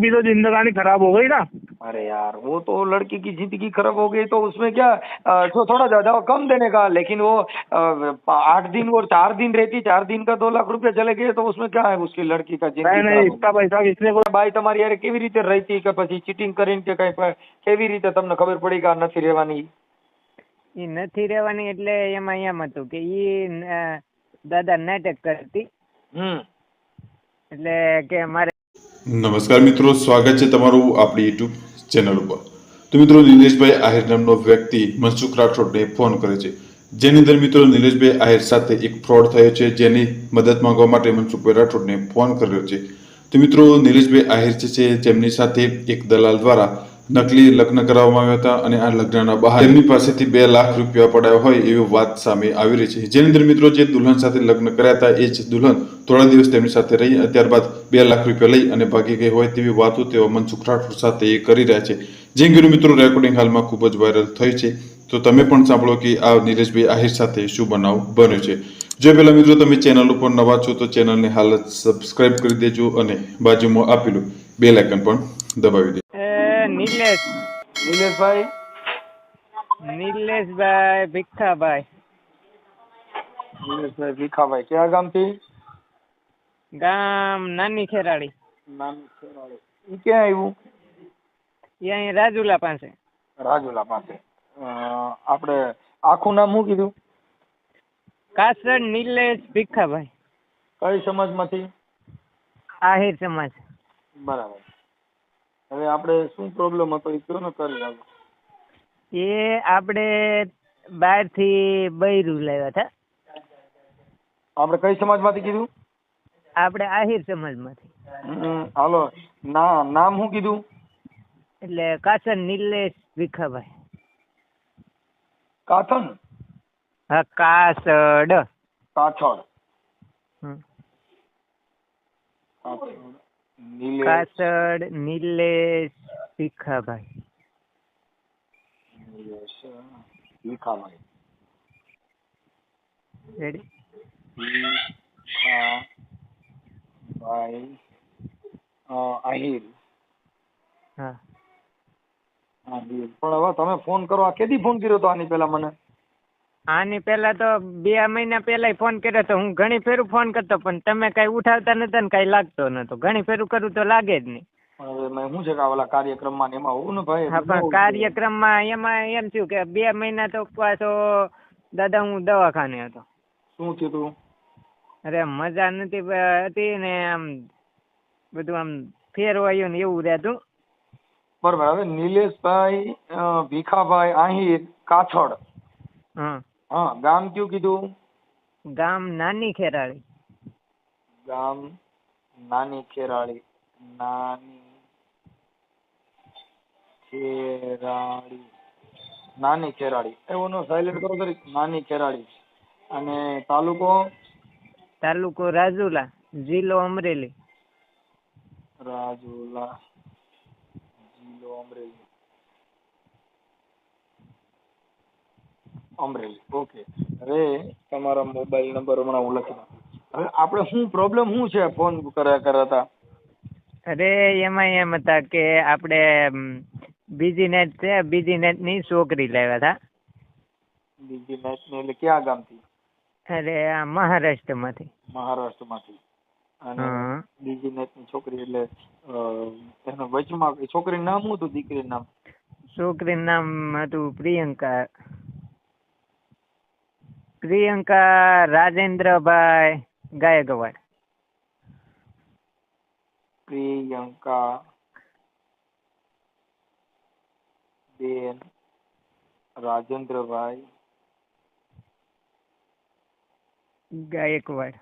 भी तो जिंदगानी खराब हो गई ना। अरे यार वो तो लड़की की जिंदगी खराब हो गई तो उसमें क्या तो थोड़ा ज्यादा कम देने का, लेकिन वो 8 दिन और 4 दिन रहती, 4 दिन का 2 लाख रुपया चले गए तो उसमें क्या है, उसकी लड़की का नहीं जिंदगी नहीं, खराब इसका होगी। पैसा किसने को। બાઈ તમારી યાર કેવી રીતે રહેતી કે પછી ચીટિંગ કરીને કે કઈ કેવી રીતે તમને ખબર પડી કે આ નથી રહેવાની? એ નથી રહેવાની એટલે એમાં એમ હતું કે દાદા નાટક કરતી એટલે કે મારે. નમસ્કાર મિત્રો, સ્વાગત છે તમારું આપણી યુટ્યુબ ચેનલ ઉપર। તો મિત્રો, નિલેશભાઈ આહિર નામનો વ્યક્તિ મનસુખ રાઠોડને ફોન કરે છે, જેની અંદર મિત્રો નિલેશભાઈ આહિર સાથે એક ફ્રોડ થયો છે, જેની મદદ માંગવા માટે મનસુખભાઈ રાઠોડને ફોન કર્યો છે। તો મિત્રો, નિલેશભાઈ આહિર છે જેમની સાથે એક દલાલ દ્વારા નકલી લગ્ન કરાવવામાં આવ્યા હતા અને આ લગ્નના બહાર તેમની પાસેથી 2 લાખ રૂપિયા પડાયા હોય એવી વાત સામે આવી રહી છે। જેની અંદર મિત્રો જે દુલ્હન સાથે લગ્ન કર્યા હતા એ જ દુલ્હન થોડા દિવસ તેમની સાથે રહી, ત્યારબાદ 2 લાખ રૂપિયા લઈ અને ભાગી ગઈ હોય તેવી વાતો તેઓ મનસુખ રાઠોડ સાથે કરી રહ્યા છે। જે અંગેનું મિત્રો રેકોર્ડિંગ હાલમાં ખૂબ જ વાયરલ થઈ છે। તો તમે પણ સાંભળો કે આ નિલેશભાઈ આહિર સાથે શું બનાવ બન્યો છે। જો પહેલા મિત્રો તમે ચેનલ ઉપર નવા છો તો ચેનલને હાલ જ સબસ્ક્રાઇબ કરી દેજો અને બાજુમાં આપેલું બેલ આઇકન પણ દબાવી દેજો। નિલેશભાઈ ભીખાભાઈ ભીખાભાઈ કયા ગામથી? ગામ નાની ખેરાડી। ઈ ક્યાં આવ્યું? એ અહીં રાજુલા પાસે। રાજુલા પાસે। આપણે આખું નામ શું કીધું? કાસડ નિલેશ ભીખાભાઈ। કઈ સમાજમાંથી? આહિર સમાજ। બરાબર। હવે આપણે શું પ્રોબ્લેમ હતો એ કયો ને કરી આવો। એ આપણે બહારથી બૈરું લાવ્યા હતા। આપણે કઈ સમાજમાંથી કીધું? આપણે આહિર સમાજમાંથી। હાલો, નામ શું કીધું? એટલે કાસડ નિલેશ ભીખાભાઈ। કાથન? હા, કાસડ। કાછડ? કાસડ નિલેશ ભીખાભાઈ। ભીખાભાઈ રેડી? ભાઈ આહિર। હા, આહિર। પણ હવે તમે ફોન કરો, આ કેદી ફોન કર્યો તો આની પહેલા મને? આની પહેલા તો 2 મહિના પહેલા ફોન કર્યો તો હું ઘણી ફેરું ફોન કરતો પણ તમે કઈ ઉઠાવતા નતા ને કઈ લાગતો નતો। ઘણી ફેરું કરું તો લાગે જ નહીં। હવે મેં શું છે કે ઓલા કાર્યક્રમમાં એમાં હોવું ને ભાઈ। હા, પણ કાર્યક્રમમાં એમાં એમ થયું કે 2 મહિના તો પાછો દાદા હું દવાખાને હતો। શું થયું તું? અરે મજા નથી હતી ને આમ બધું આમ ફેરવાયું ને એવું રહેતું। બરાબર। હવે નિલેશભાઈ ભીખાભાઈ આહિર કાછડ। હા, ગામ કયું કીધું? ગામ નાની ખેરાળી। ગામ નાની ખેરાળી। નાની ખેરાળી એવો સાયલેન્ટ કરો તરી। નાની ખેરાળી। અને તાલુકો? તાલુકો રાજુલા, જિલ્લો અમરેલી। રાજુલા, જિલ્લો અમરેલી। ઓકે। હવે તમારા મોબાઈલ નંબર હમણાં હું લખી દઉં। હવે આપણે શું પ્રોબ્લેમ શું છે ફોન કર્યા હતા? અરે એમાં એમ હતા કે આપણે બીજી નેટ છે, બીજી નેટ ની છોકરી લાવ્યા હતા। બીજી નેટ ની એટલે ક્યાં ગામથી? અરે આ મહારાષ્ટ્રમાંથી। મહારાષ્ટ્રમાંથી। અને બીજી નેટ ની છોકરી એટલે એનો વચમાં છોકરીનું નામ શું હતું? દીકરીનું નામ? છોકરીનું નામ હતું પ્રિયંકા રાજેન્દ્રભાઈ ગાયકવાડ। પ્રિયંકા બેન રાજેન્દ્રભાઈ ગાયકવાડ।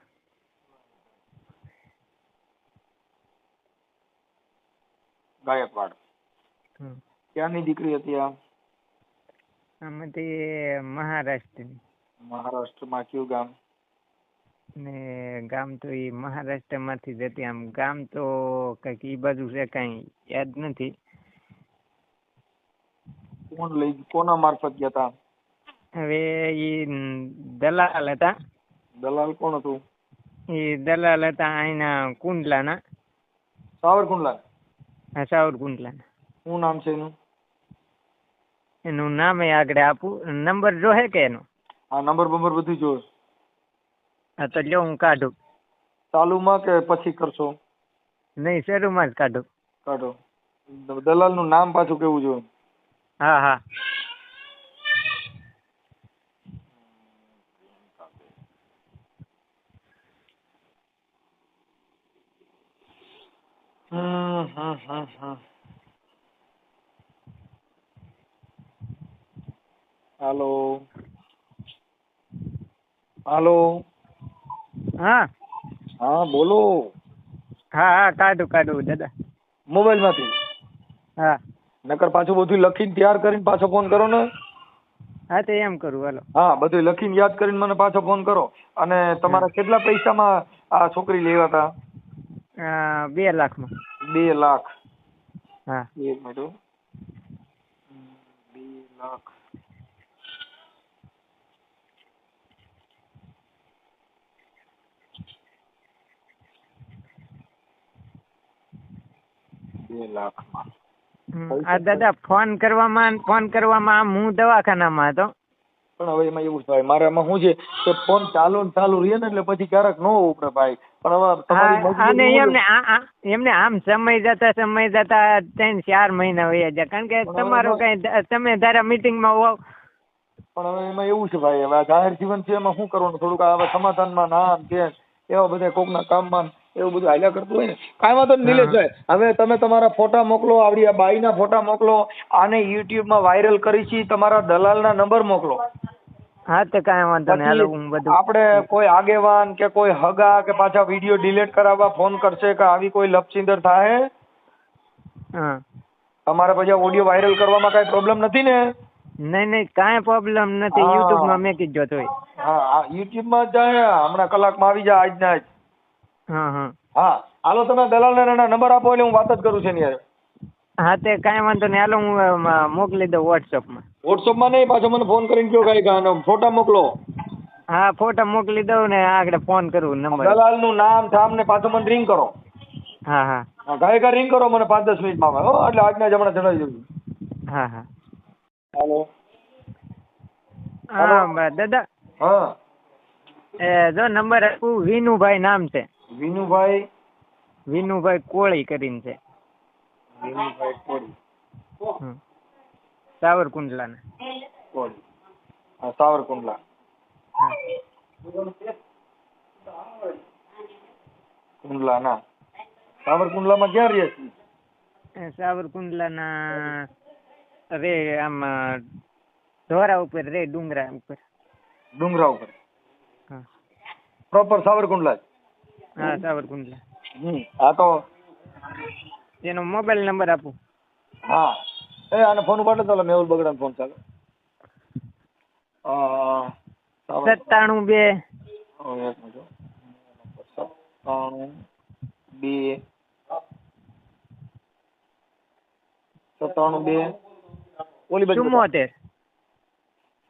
ક્યાંની દીકરી હતી આ? આમાંથી મહારાષ્ટ્રની। મહારાષ્ટ્રમાં કયું ગામ? ને ગામ તો એ મહારાષ્ટ્રમાંથી જ હતી। આમ ગામ તો કઈક ઈ બાજુ છે, કઈ યાદ નથી। કોના મારફત ગયા હતા? હવે ઈ દલાલ હતા। દલાલ કોણ હતું? એ દલાલ હતા અહીંના કુંડલાના। સાવરકુંડલા? હા સાવરકુંડલા. શું નામ છે એનું? એનું નામ આગળ આપું. નંબર જોહે કે એનો? હા, નંબર બંબર બધું જોવે. હા તો લ્યો હું કાઢું. ચાલુમાં કે પછી કરશો? નહીં, શરૂમાં જ કાઢું. કાઢો. દલાલનું નામ પાછું કેવું જોઈએ? હા હા. હાલો. હાલો. હા હા બોલો. હા હા કાઢું દાદા. મોબાઈલ માંથી? હા નકર પાછું બધું લખીને તૈયાર કરીને પાછો ફોન કરો ને. હા તો એમ કરું હાલો. હા, બધું લખીને યાદ કરીને મને પાછો ફોન કરો. અને તમારા કેટલા પૈસામાં આ છોકરી લેવા હતા? 2 લાખમાં. 2 લાખ. હા. 1 મિનિટ. 2 લાખ. આ દાદા ફોન કરવામાં આમ હું દવાખાનામાં હતો. પણ હવે એમાં એવું થાય, મારે એમાં શું છે કે ફોન ચાલુ રહે ને એટલે પછી ક્યારેક ન ઉપડે ભાઈ. પણ હવે તમારી અને મજબૂરી એમને આમ સમય જતા 3-4 મહિના વયા જાય. કારણ કે તમારું કઈ તમે ધારા મીટિંગમાં હોવ. પણ હવે એમાં એવું છે ભાઈ, હવે આ જાહેર જીવન છે એમાં શું કરવાનું, થોડુંક હવે સમાધાનમાં નામ છે એવા બધા કોકના કામમાં એવું બધું હાલ્યા કરતું હોય ને. કાંઈ વાંધો નહીં નિલેશભાઈ, હવે તમે તમારા ફોટા મોકલો, આવડી આ બાઈના ફોટા મોકલો, આને યુટ્યુબમાં વાયરલ કરી છે, તમારા દલાલના નંબર મોકલો. હા તો કાંઈ વાંધો નહીં હાલો. હું બધું આપણે કોઈ આગેવાન કે કોઈ હગા કે પાછા વિડીયો ડિલીટ કરાવવા ફોન કરશે કે આવી કોઈ લપસિંદર થાય? હા. તમારે પછી ઓડિયો વાયરલ કરવામાં કાંઈ પ્રોબ્લેમ નથી ને? નહીં કાંઈ પ્રોબ્લેમ નથી. યુટ્યુબમાં મેં કીધો તોય. હા, યુટ્યુબમાં જ જાય, હમણાં કલાકમાં આવી જાય આજના જ. હા હાલો, તમે દલાલના નંબર આપો એટલે હું વાત જ કરું છું ને યાર. હા તે કાંઈ વાંધો નહીં હાલો. હું મોકલી દઉં વોટ્સઅપમાં. વોટ્સઅપમાં નહીં, પાછો મને ફોન કરીને કહો કાંઈ ફોટા મોકલો. હા ફોટા મોકલી દઉં ને આગળ ફોન કરું નંબર. દલાલનું નામ ઠામ ને પાછો મને રિંગ કરો. હા હા. ગાયકા રિંગ કરો મને 5-10 મિનિટમાં આવે હો, એટલે આજના જ હમણાં ચડાવી દઉં. હા હા. હાલો. હા દાદા. હા. જો નંબર આપું. વિનુભાઈ નામ છે. વિનુભાઈ કોળી કરીને છે. વિનુભાઈ કોળી. સાવરકુંડલાના. કોળી. હા, સાવરકુંડલા. હા. કુંડલા ના. સાવરકુંડલામાં ક્યાં રહે છે? સાવરકુંડલાના રે આમ ધોરા ઉપર રે, ડુંગરા ઉપર. ડુંગરા ઉપર. હા. પ્રોપર સાવરકુંડલા જ? હા સાવરકુંડલા. હા તો એનો મોબાઈલ નંબર આપું? હા. આને ફોન ઉપાડો તો મેહુલ બગડાનો ફોન ચાલે. 97 ઓલી બાજુ 74.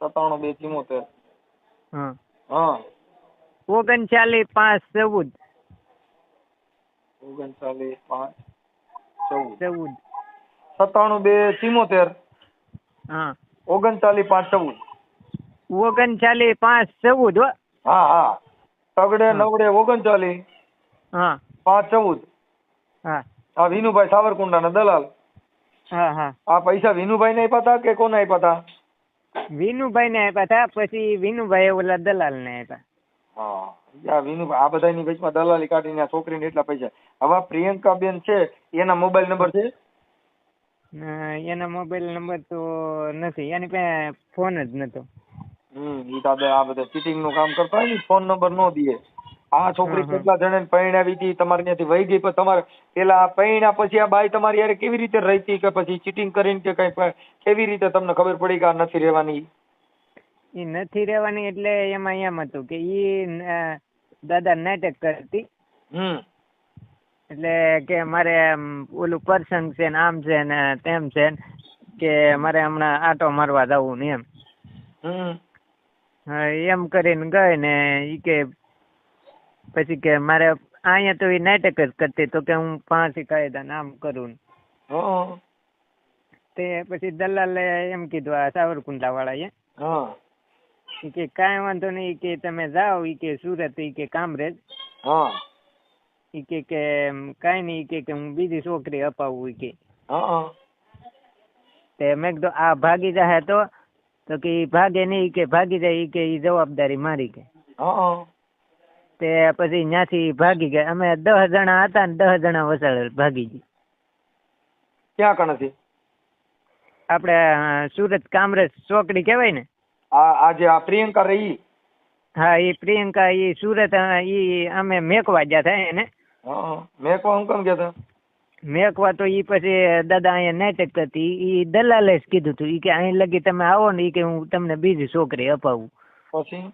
97 2 74. હા. હા. 39 5 14. 39 5 14. 14. 97 2 74. હા. 39 5 14. 39 5 14. હા હા. તગડે નવડે 39 હા 5 14. હા. આ વિનુભાઈ સાવરકુંડલાના દલાલ. હા હા. આ પૈસા વિનુભાઈ ને આપ્યા હતા કે કોને આપ્યા હતા? વિનુભાઈ ને આપ્યા હતા. પછી વિનુભાઈ ઓલા દલાલ ને આપ્યા. હા. વિનુભાઈ આ બધાની વચમાં દલાલી કાઢીને આ છોકરીને એટલા પૈસા. હવે પ્રિયંકા બેન છે, એના મોબાઈલ નંબર છે? એના મોબાઈલ નંબર તો નથી. એની પાસે ફોન જ નતો. ઈ તો આ બધા ચીટિંગ નું કામ કરતા હોય ને, ફોન નંબર નો દે. આ છોકરી કેટલા જણાને પરણાવી હતી, તમારી ત્યાંથી વહી ગઈ, પણ તમારે પેલા પરણ્યા પછી આ બાઈ તમારી યારે કેવી રીતે રહી કે પછી ચીટિંગ કરીને કે કઈ કેવી રીતે તમને ખબર પડી કે આ નથી રહેવાની? એ નથી રહેવાની એટલે એમાં એમ હતું કે દાદા નાટક કરતી. એટલે કે મારે ઓલું પ્રસંગ છે ને આમ છે ને તેમ છે કે મારે હમણાં આટો મારવા જવું ને એમ. હા એમ કરીને ગઈ ને ઈ કે પછી કે મારે અહીંયા તો એ નાટક જ કરતી, તો કે હું 5 કાયદા આમ કરું. હા તે પછી દલાલે એમ કીધું આ સાવરકુંડલા વાળા હા એ કે કાંઈ વાંધો નહીં કે તમે જાઓ એ કે સુરત એ કે કામરેજ હા એ કે કાંઈ નહીં કે હું બીજી છોકરી અપાવું કે હા તે મેં કીધું આ ભાગી જાય તો કે ઈ ભાગે નહીં કે ભાગી જાય કે ઈ જવાબદારી મારી કે હા તે પછી ત્યાંથી ભાગી ગયા. અમે 10 જણા હતા ને 10 જણા વસાડેલ ભાગી ગઈ. ક્યાં કણથી? આપણે સુરત કામરેજ ચોકડી કહેવાય ને. આજે આ પ્રિયંકા રહી? હા એ પ્રિયંકા એ સુરત એ અમે મેકવા ગયા હતા એને. મેકવા હું કેમ ગયા હતા? મેકવા તો ઈ પછી દાદા અહીંયા નાટક હતી ઈ દલાલે જ કીધું હતું ઈ કે અહીં લગી તમે આવો ને ઈ કે હું તમને બીજી છોકરી અપાવું પછી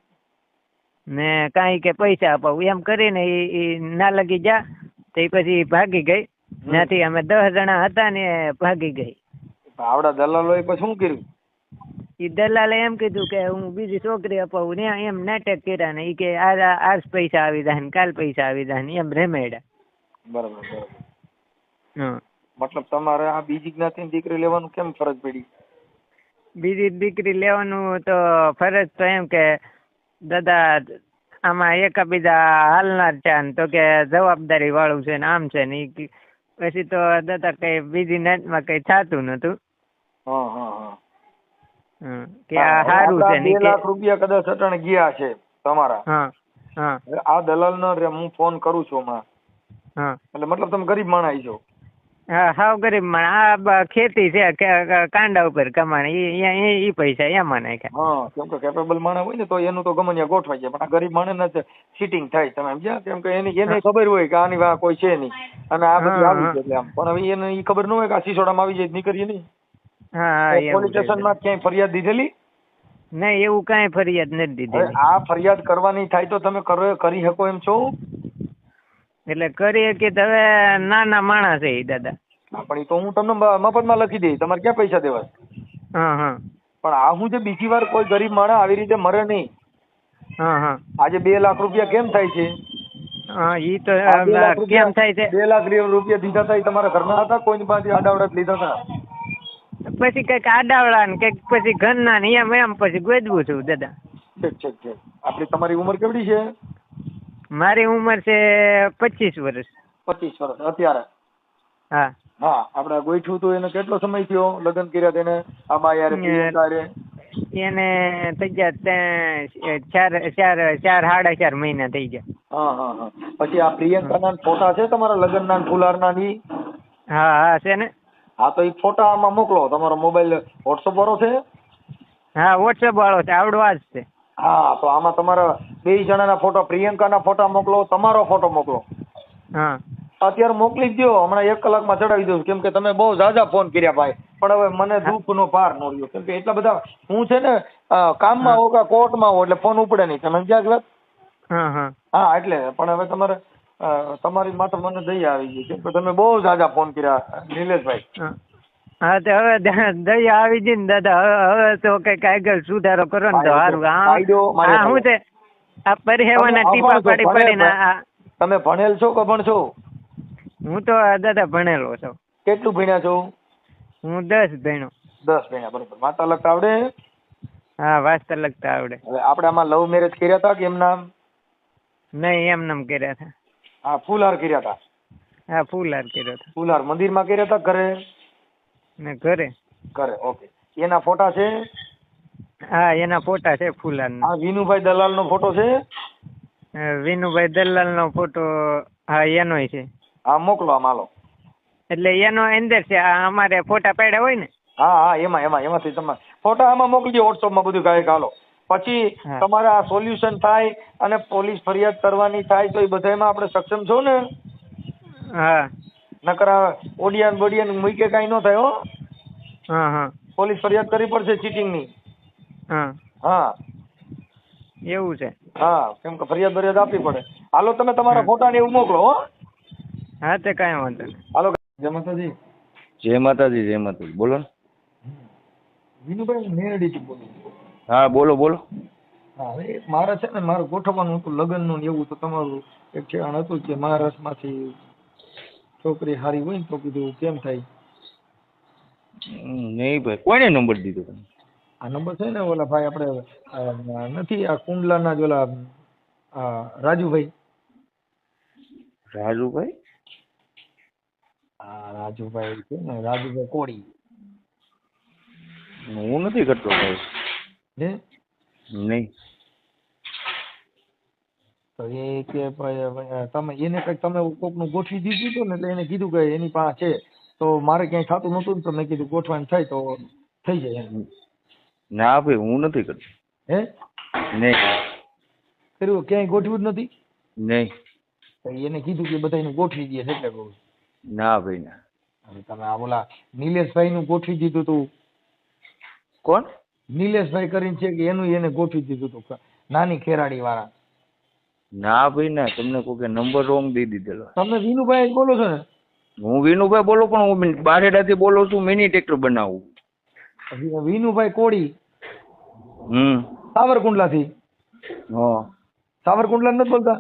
ને કાંઈ કે પૈસા અપાવું એમ કરીને ઈ ના લગી જા તો ઈ પછી ભાગી ગઈ. ત્યાંથી અમે 10 જણા હતા ને ભાગી ગઈ. આવડા દલાલોએ પછી શું કર્યું? ઈ દલાલે એમ કીધું કે હું બીજી છોકરી અપાવું ને એમ નાટક કર્યા ને ઈ કે આજ પૈસા આવી જાય ને કાલ પૈસા આવી જાય ને એમ રેમેડા. બરાબર બરાબર. હા મતલબ તમારે આ બીજી જ્ઞાતિની દીકરી લેવાનું કેમ ફરજ પડી? બીજી દીકરી લેવાનું તો ફરજ તો એમ કે દાદા આમાં એકબીજા હાલનાર છે ને તો કે જવાબદારી વાળું છે ને આમ છે ને ઈ પછી તો દાદા કઈ બીજી નાતમાં કઈ થતું નતું. કે આ સારું છે ને 2 લાખ રૂપિયા કદાચ અટાણે ગયા છે તમારા. હા હા આ દલાલ નો હું ફોન કરું છું હમણાં. હા એટલે મતલબ તમે ગરીબ માણસ છો? હા હાવ ગરીબ માણસ. આ ખેતી છે કાંડા ઉપર કમાણી ઈ પૈસા એમાં નાખ્યા. હા કેમ કે કેપેબલ માણસ હોય ને તો એનું તો ગમે ત્યાં ગોઠવાઈ જાય, પણ આ ગરીબ માણસ ને સીટિંગ થાય. તમે સમજ્યા? કેમ કે એને ખબર હોય કે આની વાહ કોઈ છે નહીં અને આ બધું આવી છે એટલે આમ. પણ હવે એને ઈ ખબર ન હોય કે આ સિસોડામાં આવી જાય નીકળીએ નહીં. પોલીસ સ્ટેશન માં ક્યાંય ફરિયાદ દીધેલી? નહીં એવું કાંઈ ફરિયાદ નથી દીધેલી. આ ફરિયાદ કરવાની થાય તો તમે કરી શકો એમ છો? એટલે કરી કે હવે નાના માણસ છે દાદા. પણ એ તો હું તમને મફતમાં લખી દઈશ, તમારે ક્યાં પૈસા દેવા? હા હા પણ આ હું જે બીજી વાર કોઈ ગરીબ માણસ આવી રીતે મરે નહીં. હા હા આજે 2 લાખ રૂપિયા કેમ થાય છે? હા ઈ તો કેમ થાય છે? 2 લાખ રૂપિયા દીધા હતા એ તમારા ઘરના હતા? કોઈની પાસે આડાવડા લીધા હતા? પછી કઈક આડાવડા ને કઈક પછી ઘરના ને એમ પછી ગોદવું છું દાદા. છે. આપડી તમારી ઉંમર કેવડી છે? મારી ઉંમર છે 25 વર્ષ. 25 વર્ષ અત્યારે? હા હા. આપડે ગોઠવું તો એને કેટલો સમય થયો લગ્ન કર્યા તેને? આ બા યાર એને થઈ ગયા 4.5 મહિના થઈ ગયા. હા. પછી આ પ્રિયંકા ના ફોટા છે તમારા લગ્ન ના ફુલાર ના ની? હા છે ને. હા તો એ ફોટા આમાં મોકલો. તમારો મોબાઈલ વોટ્સઅપ વાળો છે? હા વોટ્સઅપ વાળો છે, આવડો આ જ છે. હા તો આમાં તમારા 2 જણાના ફોટો, પ્રિયંકાના ફોટા મોકલો, તમારો ફોટો મોકલો. હા અત્યારે મોકલી જ દો, હમણાં 1 કલાકમાં ચડાવી દઉં. કેમ કે તમે બહુ ઝાઝા ફોન કર્યા ભાઈ, પણ હવે મને દુઃખનો પાર ન રહ્યો. કેમ કે એટલા બધા હું છે ને કામમાં હોઉં કે કોર્ટમાં હોઉં એટલે ફોન ઉપડે નહીં. તમે સમજ્યા વાત? હા એટલે પણ હવે તમારે તમારી માટે મને દયા આવી ગઈ. કેમ કે તમે બહુ ઝાઝા ફોન કર્યા નિલેશભાઈ. હા તો હવે દયા આવી ગઈ ને દાદા. હવે તો કઈક આગળ સુધારો કરો ને તો સારું. હા શું છે આ પરિહેવાના ટીપા પાડી પાડીને. તમે ભણેલ છો કે ભણશો? હું તો દાદા ભણેલો છું. કેટલું ભણ્યા છો? હું 10 ભણ્યો. 10 ભણ્યા, બરોબર. વાંચતા લખતા આવડે? હા વાંચતા લખતા આવડે. હવે આપણે આમાં લવ મેરેજ કર્યા હતા કે એમ નામ? નહીં એમ નામ કર્યા હતા. હા ફૂલહાર કર્યા હતા? હા ફૂલહાર કર્યો હતો. ફૂલહાર મંદિરમાં કર્યા હતા ઘરે? ને ઘરે. ઓકે. એના ફોટા છે? હા એના ફોટા છે ફૂલહાર. હા વિનુભાઈ દલાલ નો ફોટો છે? વિનુભાઈ દલાલ નો ફોટો હા એનોય છે. હા મોકલો આમ હાલો. એટલે એનો અંદર છે અમારે ફોટા પાડ્યા હોય ને. હા એમાંથી તમે ફોટા આમાં મોકલજો વોટ્સઅપમાં બધું ગાયક હાલો. પછી તમારે આ સોલ્યુશન થાય અને પોલીસ ફરિયાદ કરવાની થાય તો એ બધામાં આપણે સક્ષમ છો ને? હા નકર ઓડિયન બોડિયન મૂકે કાંઈ ન થાય હો. હા પોલીસ ફરિયાદ કરવી પડશે ચીટિંગ ની. હા એવું છે. હા કેમ કે ફરિયાદ આપવી પડે. હાલો તમે તમારા ફોટા ને એવું મોકલો હો. હા તે કાંઈ વાંધો નહીં. હાલો. જય માતાજી. જય માતાજી. બોલો ને. વિનુભાઈ મેરડીથી બોલું. હા બોલો. હા હવે મારે છે ને મારે ગોઠવવાનું હતું લગ્નનું ને એવું. તો તમારું એક ઠેકાણ હતું કે મહારાષ્ટ્રમાંથી છોકરી હારી હોય ને તો કીધું કેમ થાય નહીં ભાઈ, કોઈને નંબર દીધો તમે? આ નંબર છે ને ઓલા ભાઈ આપણે નથી આ કુંડલાના જ ઓલા રાજુભાઈ. રાજુભાઈ? હા રાજુભાઈ છે ને, રાજુભાઈ કોળી. હું નથી કરતો ભાઈ. હે નહીં. તો એ કે ભાઈ તમે એને કંઈક તમે કોકનું ગોઠવી દીધું હતું ને, એટલે એને કીધું કે એની પાસે છે, તો મારે ક્યાંય થતું નહોતું ને, તો મેં કીધું ગોઠવાનું થાય તો થઈ જાય એમ. ના ભાઈ, હું નથી કરતો. હે નહીં. કર્યું ક્યાંય ગોઠવ્યું જ નથી? નહીં. તો એને કીધું કે બધાને ગોઠવી દે એટલે કહું. ના ભાઈ ના. હવે તમે આ ઓલા નિલેશભાઈનું ગોઠવી દીધું હતું. કોણ? નિલેશભાઈ કરીને છે કે એનું એને ગોઠવી દીધું હતું, નાની ખેરાડી વાળા. ના ભાઈ ના, તમને કોઈ નંબર રોંગ દઈ દીધેલો. તમે વિનુભાઈ જ બોલો છો ને? હું વિનુભાઈ બોલું, પણ હું બારેડાથી બોલું છું, મિની ટ્રેક્ટર બનાવું. વિનુભાઈ કોળી સાવરકુંડલાથી. હા. સાવરકુંડલા નથી બોલતા?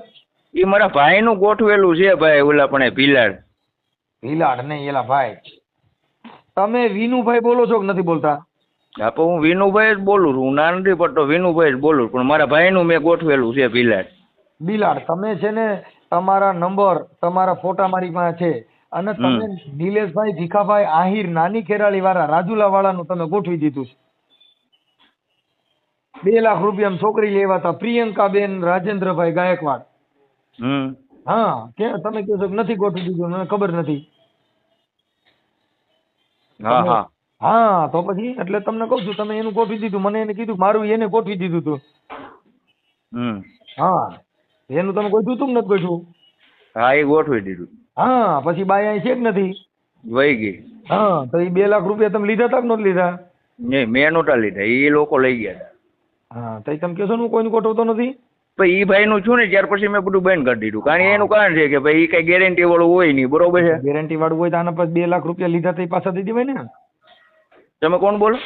એ મારા ભાઈનું ગોઠવેલું છે ભાઈ, ઓલા પણ ભીલાડ. ભીલાડ નહીં, એલા ભાઈ. તમે વિનુભાઈ બોલો છો કે નથી બોલતા? હા, પણ હું વિનુભાઈ જ બોલું છું, હું ના નથી પડતો, વિનુભાઈ જ બોલું, પણ મારા ભાઈનું મેં ગોઠવેલું છે ભીલાડ. બિલાડ. તમે છે ને તમારા નંબર તમારા ફોટા મારી પાસે છે, અને તમે નિલેશભાઈ ભીખાભાઈ આહિર નાની ખેરાળી વાળા રાજુલા વાળાનું તમે ગોઠવી દીધું છે. 2 લાખ રૂપિયા છોકરી લેવા હતા, પ્રિયંકાબેન રાજેન્દ્રભાઈ ગાયકવાડ. હા, કે તમે કહો છો કે નથી ગોઠવી દીધું, મને ખબર નથી. હા હા હા, તો પછી એટલે તમને કહું છું, તમે એનું ગોઠવી દીધું, મને એને કીધું મારું એને ગોઠવી દીધું હતું. હા, એનું તમે ગોઠવ્યું તું કે નથી ગોઠવ્યું? હા, એ ગોઠવી દીધું. હા, પછી બાઈ અહીં છે કે નથી? વહી ગઈ. હા, તો એ 2 લાખ રૂપિયા તમે લીધા હતા કે નથી લીધા? નહીં, મેં નહોતા લીધા, એ લોકો લઈ ગયા હતા. હા, તો તમે કહો છો હું કોઈનું ગોઠવતો નથી? પછી એ ભાઈનું છું ને, ત્યાર પછી મેં બધું બંધ કરી દીધું, કારણ એનું કારણ છે કે ભાઈ એ કઈ ગેરંટી વાળું હોય નહીં, બરોબર છે? ગેરંટી વાળું હોય તો આના પછી 2 લાખ રૂપિયા લીધા તો એ પાછા દઈ દેવાય ને. તમે કોણ બોલો?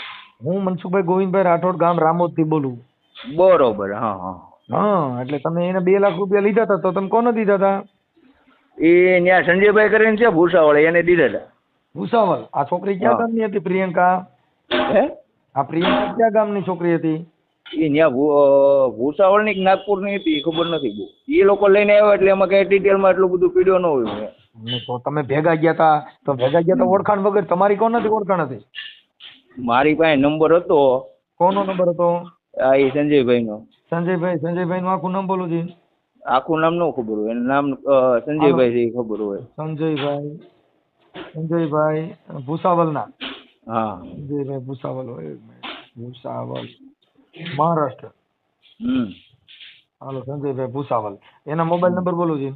હું મનસુખભાઈ ગોવિંદભાઈ રાઠોડ, ગામ રામોદ થી બોલું. બરોબર. હા હા હા, એટલે તમે એને 2 લાખ રૂપિયા લીધા હતા, તો તમે કોને દીધા હતા? એ ત્યાં સંજયભાઈ કરીને છે ભૂસાવાળા, એને દીધા હતા. ભૂસાવલ. આ છોકરી ક્યાં ગામની હતી? પ્રિયંકા. હે? આ પ્રિયંકા ક્યાં ગામની છોકરી હતી? એ ત્યાં ભૂસાવળની કે નાગપુરની હતી, એ ખબર નથી બહુ. એ લોકો લઈને આવ્યા એટલે એમાં કઈ ડિટેલમાં એટલું બધું પીડ્યો ન હોય. તો તમે ભેગા ગયા હતા, તો ભેગા ગયા તો ઓળખાણ વગર તમારી કોણ નથી ઓળખાણ હતી? મારી પાસે નંબર હતો. કોનો નંબર હતો? આ એ સંજયભાઈનો. સંજયભાઈ નું આખું નામ બોલું છે? આખું નામ ન ખબર હોય, એનું નામ સંજયભાઈ છે એ ખબર હોય. સંજયભાઈ ભૂસાવલ ના? હા, સંજયભાઈ ભૂસાવલ હોય. ભૂસાવલ મહારાષ્ટ્ર. હાલો, સંજયભાઈ ભૂસાવલ. એના મોબાઈલ નંબર બોલું છે?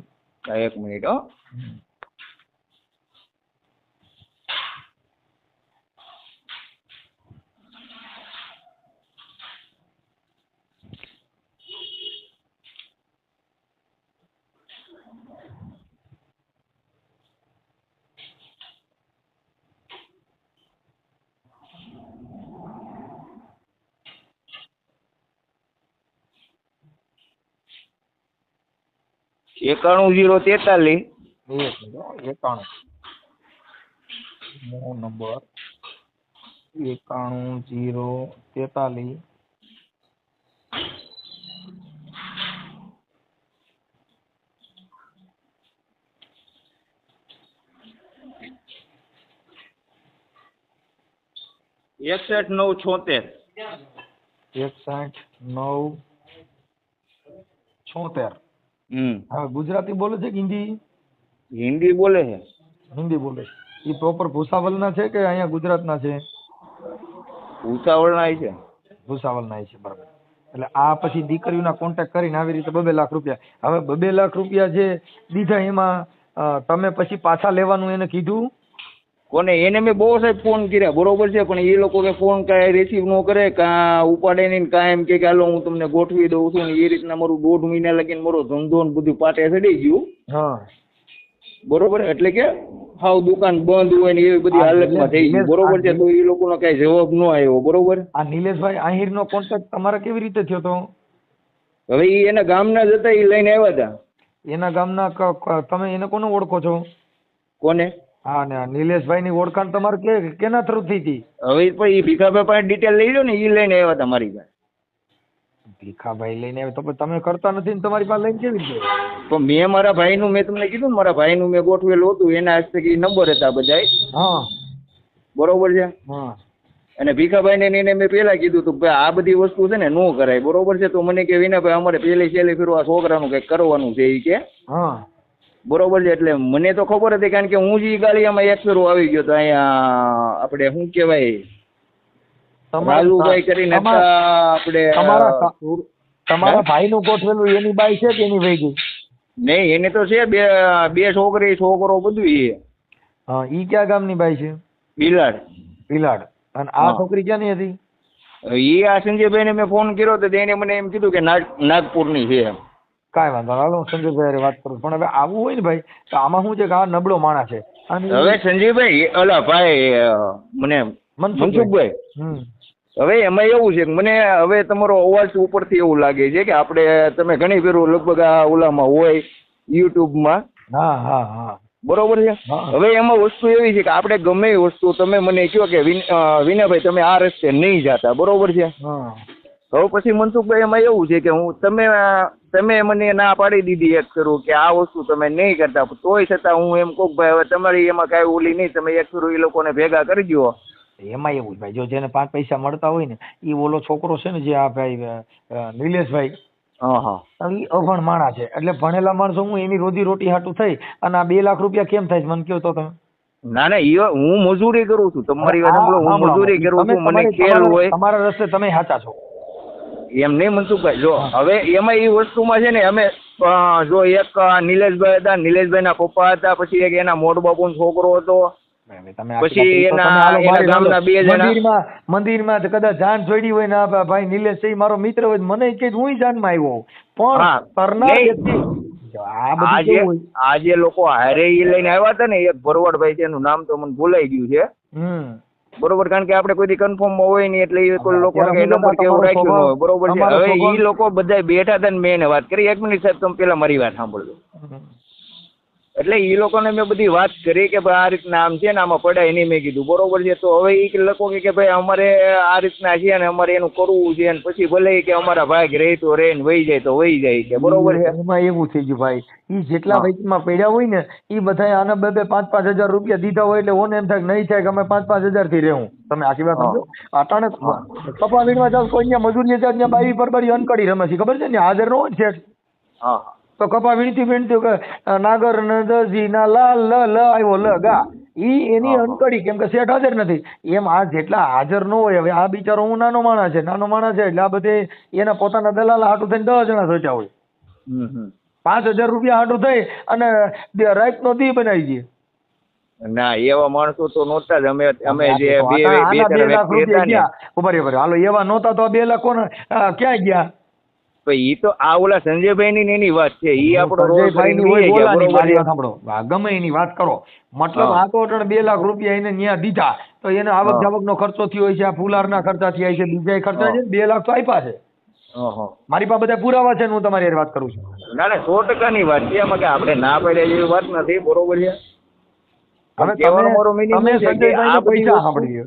1 મિનિટ. હો, એક 91 043. મિનિટ, 91 નો નંબર 91 043. એકસઠ 976. 61 976. હા, ગુજરાતી બોલે છે કે હિન્દી? હિન્દી બોલે છે. હિન્દી બોલે. એ પ્રોપર ભૂસાવલ ના છે કે અહીંયા ગુજરાત ના છે? ભૂસાવળના છે. ભૂસાવલ ના છે, બરાબર. એટલે આ પછી દીકરીઓના કોન્ટેક્ટ કરીને આવી રીતે 2 લાખ રૂપિયા, હવે 2 લાખ રૂપિયા જે દીધા એમાં તમે પછી પાછા લેવાનું એને કીધું? કોને? એને મેં બહુ સાહેબ ફોન કર્યા, બરોબર છે, પણ એ લોકો કે ફોન કાંઈ રિસીવ ન કરે, કાં ઉપાડે નહીં, કાં એમ કે હાલો હું તમને ગોઠવી દઉં છું, ને એ રીતના મારું 1.5 મહિના લગીને મારો ધંધો ને બધું પાટે ચડી ગયું. હા, બરોબર. એટલે કે હાવ દુકાન બંધ હોય ને એવી બધી હાલતમાં થઈ ગઈ, બરોબર છે. તો એ લોકોનો કઈ જવાબ ન આવ્યો, બરોબર. આ નિલેશભાઈ આહિર નો કોન્ટેક્ટ તમારા કેવી રીતે થયો હતો? હવે એ એના ગામના જ હતા, એ લઈને આવ્યા હતા. એના ગામના તમે એને કોને ઓળખો છો? કોને? હા ને નિલેશભાઈ ની ઓળખાણ તમારે કેના થ્રુ થઈ હતી? હવે પછી ભીખાભાઈ પાસે ડિટેલ લઈ લો ને, એ લઈને આવ્યા તમારી પાસે. ભીખાભાઈ લઈને આવે તો પછી તમે કરતા નથી ને તમારી પાસે લઈને કેવી રીતે? તો મેં મારા ભાઈનું, મેં તમને કીધું ને, મારા ભાઈનું મેં ગોઠવેલું હતું, એના હસ્તેથી નંબર હતા બધાય. હા બરોબર છે. હા અને ભીખાભાઈને ને એને મેં પહેલા કીધું હતું કે આ બધી વસ્તુ છે ને ન કરાય. બરોબર છે. તો મને કે વિનાભાઈ અમારે પહેલી ફેરું આ છોકરાનું કંઈક કરવાનું છે એ કે. હા બરોબર છે. એટલે મને તો ખબર હતી, કારણ કે હું જ ગાળિયામાં એક ફેરો આવી ગયો તો અહીંયા આપણે શું કહેવાય, રાજુભાઈ કરીને આપણે તમારા ભાઈનું ગોઠવેલું એની બાઈ છે કે એની વહી ગઈ? નહીં, એને તો છે બે છોકરી છોકરો બધું એ. હા, ઈ કયા ગામની બાઈ છે? બિલાડ. બિલાડ. અને આ છોકરી ક્યાંની હતી? એ આ સંજયભાઈને મેં ફોન કર્યો તો એને મને એમ કીધું કે નાગપુરની છે એમ. કાંઈ વાંધો હાલો, સંજયભાઈ વાત કરું. પણ હવે આવું હોય ને ભાઈ તો આમાં શું છે કે આ નબળો માણસ છે. હવે સંજયભાઈ, ઓલા ભાઈ મને મનસુખભાઈ, હવે એમાં એવું છે કે મને હવે તમારો અવાજ ઉપરથી એવું લાગે છે કે આપણે, તમે ઘણી ફેરો લગભગ આ ઓલામાં હોય યુટ્યુબમાં. હા હા હા બરોબર છે. હવે એમાં વસ્તુ એવી છે કે આપણે ગમે એ વસ્તુ તમે મને કહો કે વિનાભાઈ તમે આ રસ્તે નહીં જતા, બરોબર છે. હવે પછી મનસુખભાઈ એમાં એવું છે કે તમે મને ના પાડી દીધી એક કરું કે આ વસ્તુ તમે નહીં કરતા, તોય છતાં હું એમ કહું ભાઈ હવે તમારી એમાં કાંઈ ઓલી નહીં, તમે એક કરું એ લોકોને ભેગા કરી દો. એમાં એવું ભાઈ, જો જેને 5 પૈસા મળતા હોય ને એ ઓલો છોકરો છે ને જે આ ભાઈ નિલેશભાઈ, એ અભણ માણસ છે. એટલે ભણેલા માણસો હું એની રોજી રોટી હાટું થઈ અને આ 2 લાખ રૂપિયા કેમ થાય મને કહો તો તમે? ના ના, હું મજૂરી કરું છું. તમારી વાત સાંભળો, હું મજૂરી કરું છું. મને ખેલ હોય. તમારા રસ્તે તમે સાચા છો એમ નહીં મનસુખભાઈ. જો હવે એમાં એ વસ્તુમાં છે ને, અમે જો એક નિલેશભાઈ હતા, નિલેશભાઈ ના પપ્પા હતા, પછી એક એના મોટ બાપુ નો છોકરો હતો, પછી એના ગામના 2 જણા મંદિરમાં કદાચ જાન છોડી હોય ને ભાઈ નિલેશ છે મારો મિત્ર હોય, મને કે હું જાનમાં આવ્યો. પણ આ જે લોકો હારે લઈને આવ્યા હતા ને, એક ભરવાડભાઈ છે, એનું નામ તો મને ભૂલાઈ ગયું છે. બરોબર, કારણ કે આપણે કોઈ કન્ફર્મ હોય નહીં એટલે એ કોઈ લોકો નંબર કેવું રાખ્યું ન હોય. બરોબર છે. હવે એ લોકો બધા બેઠા હતા ને મેં એને વાત કરી. 1 મિનિટ સાહેબ, તમે પેલા મારી વાત સાંભળજો. એટલે એ લોકોને મેં બધી વાત કરી કે ભાઈ આ રીતના આમ છે ને આમાં પડાય નહીં, મેં કીધું. બરોબર છે. તો હવે એ લોકો કે ભાઈ અમારે આ રીતના છે ને અમારે એનું કરવું છે, ને પછી ભલે કે અમારા ભાગ રહે તો રહે ને વહી જાય તો વહી જાય કે. બરોબર છે. એમાં એવું થઈ ગયું ભાઈ, એ જેટલા વૈકમાં પડ્યા હોય ને એ બધા આના 2-5 હજાર રૂપિયા દીધા હોય એટલે ઓને એમ થાય કે નહીં થાય કે અમે 5-5 હજાર થી રહેવું. તમે આખી વાત સમજો. અટાણે કપા વીણવા જાવ કોઈ ત્યાં મજૂરી જાય ત્યાં બાઈ પરબારી અનકડી રમે છે, ખબર છે ને, હાજર ન હોય છે. તો કપા વીણતી નાગર નજી ના લાલ લ આવ્યો લ ગા, એની અનકડી, કેમ કે શેઠ હાજર નથી. એમ આ જેટલા હાજર ન હોય, હવે આ બિચારો હું નાનો માણસ છે એટલે આ બધે એના પોતાના દલાલા હાટું થઈને 10 જણા સોચ્યા હોય. 5,000 રૂપિયા હાટું થઈ અને રાત નો દી બનાવી દઈએ. ના, એવા માણસો તો નહોતા જ. અમે જે 2 લાખ રૂપિયા ગયા બરાબર, હાલો એવા નહોતા તો 2 લાખ કોને ક્યાં ગયા? ઈ તો આ ઓલા સંજયભાઈ ની એની વાત છે. ઈ આપણો ગમે એની વાત કરો, મતલબ આ તો 2 લાખ રૂપિયા એને ન્યા દીધા તો એને આવક જાવક નો ખર્ચો થયો હોય છે, આ ફુલાર ના ખર્ચા થયા છે, બીજા ખર્ચા છે. 2 લાખ તો આપ્યા છે. મારી પાસે બધા પુરાવા છે, હું તમારી વાત કરું છું. ના ના, 100% ની વાત છે. એમાં કે આપણે ના પાડ્યા જેવી વાત નથી. બરોબર છે.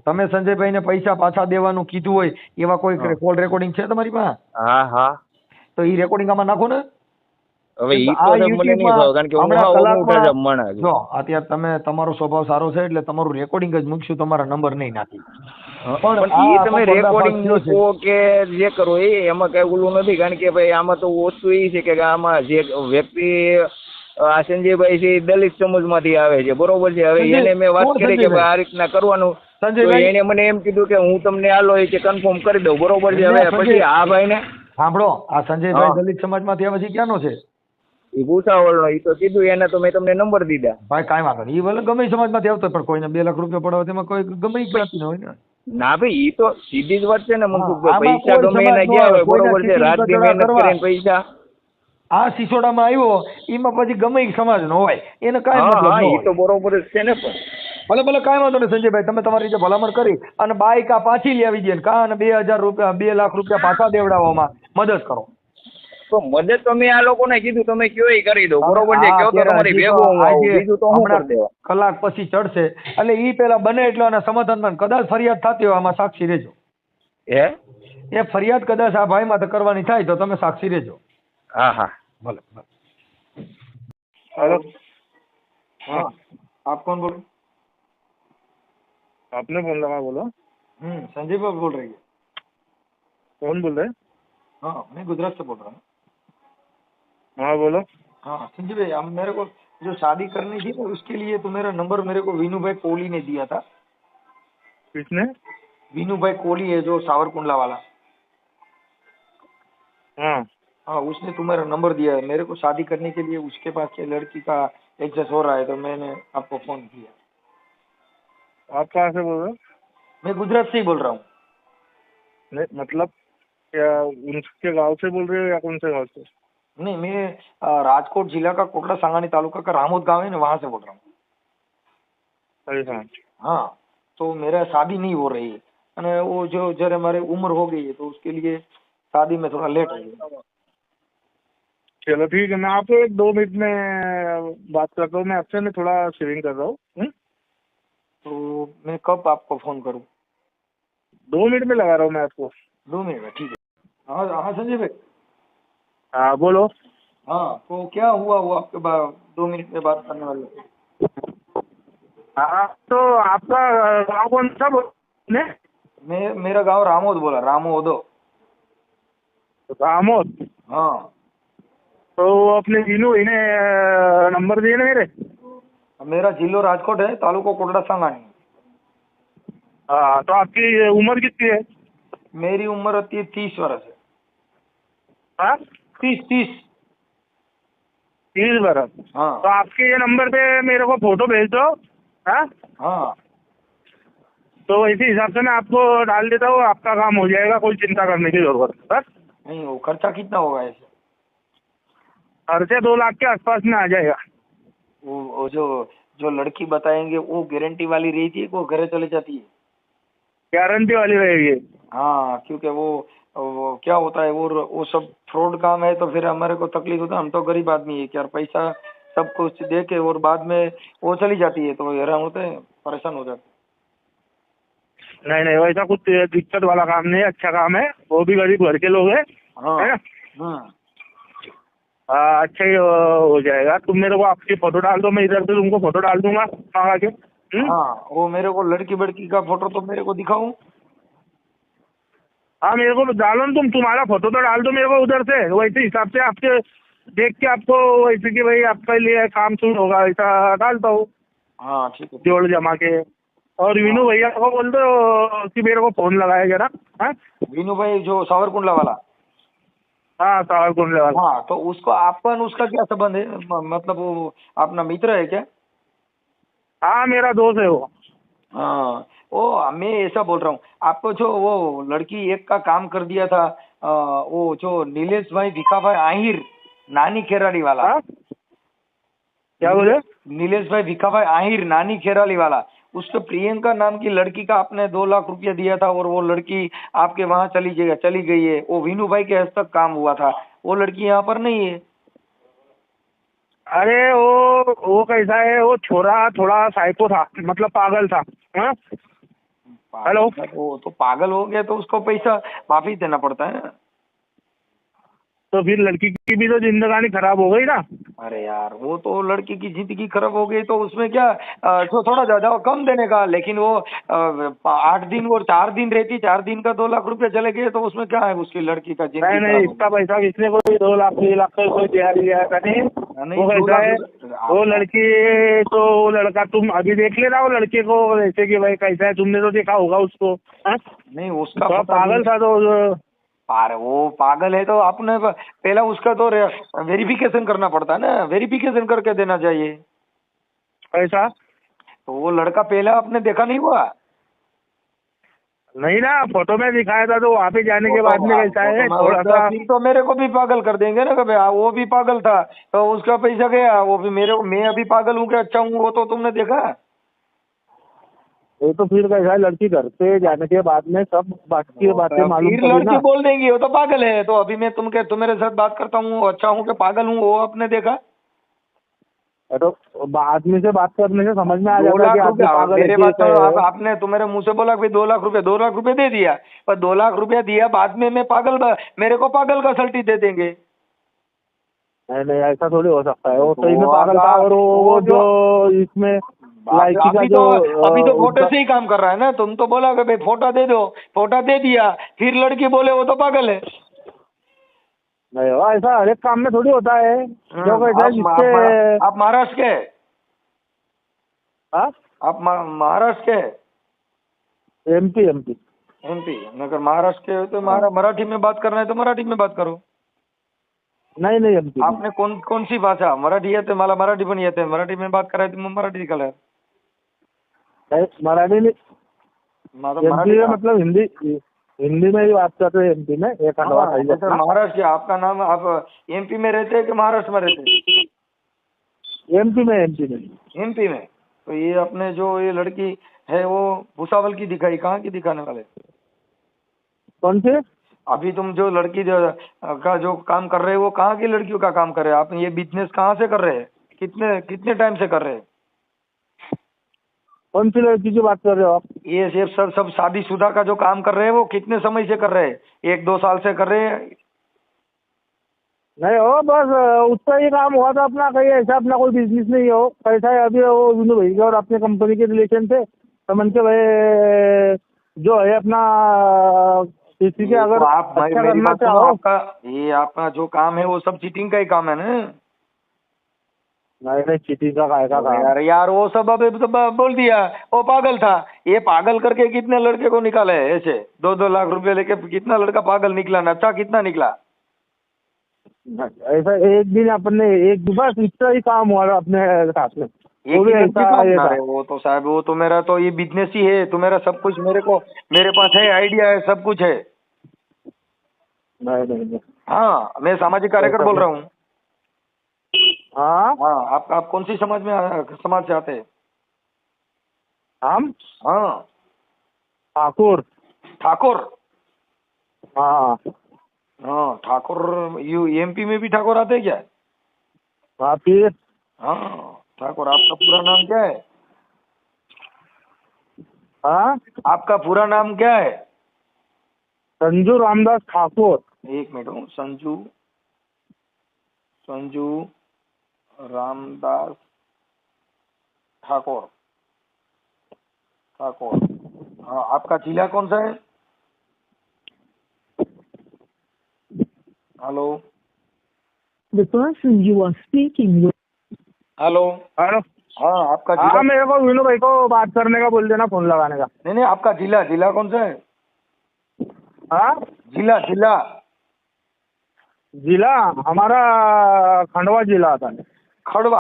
તમે સંજયભાઈ ને પૈસા પાછા દેવાનું કીધું હોય એવા કોઈ કોલ રેકોર્ડિંગ છે તમારી પાસે? હા. તો ઈ રેકોર્ડિંગ આમાં નાખો ને. હવે ઈ તો મને નહીં ભાવ, કારણ કે હું માણસ. જો અત્યારે તમે, તમારો સ્વભાવ સારો છે એટલે તમારું રેકોર્ડિંગ જ મૂકશું, તમારા નંબર નહીં નાખી. પણ ઈ તમે રેકોર્ડિંગ મૂકો કે જે કરો એમાં કઈ ઓલું નથી, કારણ કે ભાઈ આમાં તો વસ્તુ એ છે કે આમાં જે વ્યક્તિ આ સંજયભાઈ છે દલિત સમાજમાંથી આવે છે. બરોબર છે. હવે એને મેં વાત કરી કે ભાઈ આ રીતના કરવાનું, એને મને એમ કીધું કે હું તમને આલો કે કન્ફર્મ કરી દઉં. બરોબર છે. હવે પછી આ ભાઈ ને સાંભળો, આ સંજયભાઈ દલિત સમાજમાંથી આવે છે, ક્યાંનો છે? એ ભૂસાવળનો. એ તો કીધું એને, તો મેં તમને નંબર દીધા. ભાઈ કાંઈ વાંધો નહીં, એ ભલે ગમે સમાજમાંથી આવતો પણ કોઈને 2 લાખ રૂપિયા પડાવે તેમાં કોઈ ગમે ક્યાંથી હોય ને. ના ભાઈ, ઈ તો સીધી જ વાત છે ને મનસુખભાઈ. પૈસા ગમે એના ગયા હોય. બરોબર છે. રાત દી મહેનત કરીને પૈસા આ સિસોડામાં આવ્યો, એમાં પછી ગમે સમાજ નો હોય એને કાંઈ મતલબ ન હોય. તો બરોબર જ છે ને. પણ ભલે કાંઈ વાંધો નહીં સંજયભાઈ, તમે તમારી રીતે ભલામણ કરી અને બાઈક આ પાછી લઈ આવી દે, કા અને 2,000 રૂપિયા 2 લાખ રૂપિયા પાછા દેવડાવવામાં મદદ કરો. તો મદદ તો મેં આ લોકોને કીધું તમે કયો એ કરી દો, બરોબર છે, કયો તો તમારી હજી ભેગો હું આવું, આજે બીજું તો હું હમણાં કરી દેવા. કલાક પછી ચડશે એટલે ઈ પેલા બને એટલો આના સમાધાન કદાચ ફરિયાદ થતી હોય આમાં સાક્ષી રહેજો. હે? એ ફરિયાદ કદાચ આ ભાઈ માટે કરવાની થાય તો તમે સાક્ષી રહેજો. હા હા. ભલે ભલે. हेलो हाँ आप कौन बोल रहे? आपने फोन लगा, बोलो। संजय बाबू बोल रही है? कौन बोल रहे हैं? हाँ मैं गुजरात से बोल रहा हूँ. हाँ बोलो। हाँ संजय भाई, हम मेरे को जो शादी करनी थी ना उसके लिए तो मेरा नंबर मेरे को वीनू भाई कोहली ने दिया था. किसने? वीनू भाई कोहली है जो सावरकुंडला वाला. हाँ हाँ उसने तुम्हारा नंबर दिया है मेरे को शादी करने के लिए. उसके पास के लड़की का एडजस्ट हो रहा है तो मैंने आपको फोन किया. आप कहाँ से बोल रहे हो? मैं गुजरात से ही बोल रहा हूँ. नहीं मतलब क्या उनके गांव से बोल रहे हो या कौन से गांव से? नहीं मैं राजकोट जिला का कोटड़ा सांगानी तालुका का रामोद गांव है ना वहाँ से बोल रहा हूँ. अच्छा हाँ तो मेरा शादी नहीं हो रही है और वो जो जरा हमारी उम्र हो गई है तो उसके लिए शादी में थोड़ा लेट हो गया. चलो ठीक है, मैं आपको 1-2 मिनट में बात करता हूँ. मैं आपसे मैं थोड़ा शेयरिंग कर रहा हूँ. तो मैं कब आपको फोन करूँ? 2 मिनट में लगा रहा हूँ मैं आपको. 2 मिनट में ठीक है. हाँ हाँ संजय भाई. हाँ बोलो. हाँ तो क्या हुआ वो आपके 2 मिनट में बात करने वाले. हाँ तो आपका गाँव कौन सा बोले? मेरा गांव रामोद बोला. रामोद. रामोद. हाँ तो अपने जीनू इन्हें नंबर दिए ना मेरे. मेरा जिलो राजकोट है, तालुका कोटड़ा सांगानी. हाँ तो आपकी उम्र कितनी है? मेरी उम्र होती है 30 वर्ष है. हाँ 30 वर्ष. हाँ तो आपके ये नंबर पे मेरे को फोटो भेज दो. हाँ हाँ तो इसी हिसाब से मैं आपको डाल देता हूँ. आपका काम हो जाएगा, कोई चिंता करने की जरूरत नहीं. बस नहीं वो खर्चा कितना होगा ऐसे? खर्चे 2 लाख के आसपास में आ जाएगा. वो जो लड़की बताएंगे वो गारंटी वाली रहती है, वो घर चले जाती है? गारंटी वाली रहेगी. हाँ क्योंकि वो क्या होता है वो सब फ्रॉड काम है तो फिर हमारे को तकलीफ होता है. हम तो गरीब आदमी है, क्या पैसा सब कुछ दे के और बाद में वो चली जाती है तो हैरान होते हैं, परेशान हो जाते हैं. नहीं नहीं वैसा कुछ दिक्कत वाला काम नहीं है, अच्छा काम है. वो भी गरीब घर के लोग हैं. हाँ है ना? हाँ अच्छा ही हो जाएगा. तुम मेरे को आपकी फोटो डाल दो, मैं इधर से तुमको फोटो डाल दूंगा मंगा के. हाँ वो मेरे को लड़की बड़की का फोटो तो मेरे को दिखाऊं. हाँ मेरे को डालो ना, तुम्हारा फोटो तो डाल दो मेरे को उधर से. वैसे हिसाब से आपके देख के आपको वैसे कि भाई आपके लिए काम शुरू होगा ऐसा डालता हूँ. हाँ ठीक है. जोड़ जमा के. और वीनू भैया को बोल दो कि मेरे को फोन लगाया जरा. हाँ वीनू भाई जो सावरकुंडला वाला. हाँ सावरकुंड वाला. हाँ तो उसको आपन उसका क्या संबंध है? मतलब वो अपना मित्र है क्या? हाँ मेरा दोस्त है वो. हाँ वो मैं ऐसा बोल रहा हूँ आपको जो वो लड़की एक का काम कर दिया था वो जो नीलेश भाई भिखा भाई आहिर नानी खेराली वाला. हाँ क्या बोले? नीलेश भाई भिखा भाई आहिर नानी खेराली वाला. उसको प्रियंका नाम की लड़की का आपने 2 लाख रुपया दिया था और वो लड़की आपके वहाँ चली गई है. वो वीनू भाई के हस्तक काम हुआ था. वो लड़की यहाँ पर नहीं है. अरे वो कैसा है, वो छोरा थोड़ा साइको था, मतलब पागल था. हाँ हेलो. वो तो पागल हो गया तो उसको पैसा वापिस देना पड़ता है ना. तो फिर लड़की की भी तो जिंदगानी खराब हो गई ना. अरे यार वो तो लड़की की जिंदगी खराब हो गई तो उसमें क्या तो थोड़ा ज्यादा कम देने का. लेकिन वो 8 दिन और 4 दिन रहती, 4 दिन का 2 लाख रुपया चले गए तो उसमें क्या है उसकी लड़की का जिंदगी. नहीं इतना पैसा किसने कोई 2 लाख 3 लाख का कोई दिया था नहीं. वो कैसा है वो लड़की तो वो लड़का तुम अभी देख लेना वो लड़के को जैसे कि भाई कैसा है. तुमने तो देखा होगा उसको. नहीं उसका पागल था तो. अरे वो पागल है तो आपने पहला उसका तो वेरिफिकेशन करना पड़ता है ना. वेरिफिकेशन करके देना चाहिए. ऐसा तो वो लड़का पहला आपने देखा नहीं हुआ? नहीं ना, फोटो में दिखाया था तो वहाँ पे जाने के बाद में कैसा है थोड़ा सा. तो मेरे को भी पागल कर देंगे ना कभी. वो भी पागल था तो उसका पैसा गया. वो भी मैं अभी पागल हूँ कि अच्छा हूँ वो तो तुमने देखा. वो तो फिर कैसा है, लड़की घर पे जाने के बाद में सब बाकी बातें मालूम फिर पड़ी लड़की ना। बोल देंगी वो तो पागल है। तो अभी मैं तुम्हारे साथ बात करता हूँ, अच्छा हूँ कि पागल हूँ, वो आपने देखा। तो आदमी से बात करने से समझ में आ 2 जाता है लाख कि आदमी रुपया पागल है मेरे कि बात क्या है। आपने तुम्हारे मुंह से बोला कि 2 लाख रुपए दे दिया, पर 2 लाख रुपया दिया बाद में मैं मेरे को पागल का सल्टी दे देंगे। नहीं नहीं, ऐसा थोड़ी हो सकता है। वो तो सही में पागल था, और वो जो इसमें लाइकी का जो अभी तो फोटो से ही काम कर रहा है ना। तुम तो बोला कि भाई फोटो दे दो, फोटो दे दिया, फिर लड़की बोले वो तो पागल है। नहीं हो, ऐसा हर एक काम में थोड़ी होता है। जो कैसा है जिससे आप महाराष्ट्र के? हाँ, आप महाराष्ट्र के? MP MP. एमपी? अगर महाराष्ट्र के हो तो मराठी में बात करना है तो मराठी में बात करो। नहीं नहीं, एमपी आपने कौन सी भाषा? मराठी येते मला, मराठी पण येते, मराठी में बात करायचं मग मराठी निकाला। मराठी नहीं, मराठी एमपी में मतलब हिंदी, हिंदी में ही बात करते हैं एमपी में। एक खंडवा हाँ, सही अच्छा, महाराष्ट्र। आपका नाम, आप एमपी में रहते हैं कि महाराष्ट्र में रहते हैं? एमपी में, एमपी में। एमपी में। तो ये अपने जो ये लड़की है वो भुसावल की दिखाई, कहाँ की दिखाने वाले? कौन से? अभी तुम जो लड़की का जो काम कर रहे हो वो कहाँ की लड़कियों का काम कर रहे हैं? आप ये बिजनेस कहाँ से कर रहे हैं? कितने टाइम से कर रहे हैं? कौन सी लड़की की बात कर रहे हो आप? ये सब शादीशुदा का जो काम कर रहे हैं वो कितने समय से कर रहे हैं? 1-2 साल से कर रहे हैं? नहीं हो, बस उसका ही काम हुआ था अपना, कहीं ऐसा अपना कोई बिजनेस नहीं हो। कैसा है अभी वो विनू भाई के और अपने कंपनी के रिलेशन थे, तो मन के भाई जो है अपना किसी के अगर तो आप अच्छा मेरी करना बात सुनो, चाहो। आपका जो काम है वो सब चीटिंग का ही काम है ना? नहीं नहीं, चीटिंग का काय का काम? यार वो सब अभी तो बोल दिया वो पागल था। ये पागल करके कितने लड़के को निकाले है ऐसे 2-2 लाख रुपए लेके? कितना लड़का पागल निकला? नचा कितना निकला? ऐसा एक दिन अपने एक बस इतना ही काम हुआ था अपने साथ में। एक वो भी ही लड़की ऐसा को? ये था। अरे वो तो साहब, वो तो मेरा तो ये बिजनेस ही है, तो मेरा सब कुछ मेरे पास है, आइडिया है, सब कुछ है। नहीं नहीं नहीं। हाँ, मैं सामाजिक कार्यकर बोल रहा हूँ। हाँ, हाँ, आप कौन सी समाज से आते हैं? हम हाँ, ठाकुर। ठाकुर। हाँ हाँ, ठाकुर। एमपी में भी ठाकुर आते हैं क्या? हाँ, फिर हाँ, ठाकुर। आपका पूरा नाम क्या है? हाँ, आपका पूरा नाम क्या है? संजू रामदास ठाकुर। एक मिनट, संजू रामदास ठाकुर। हाँ, आपका जिला कौन सा है? Hello The person you are speaking with. Hello. Hello. हाँ, आपका जिला? हाँ, मेरे को विनू भाई को बात करने का बोल देना, फोन लगाने का। नहीं, आपका जिला कौन सा है? हाँ, जिला जिला हमारा खंडवा जिला आता है। खड़वा।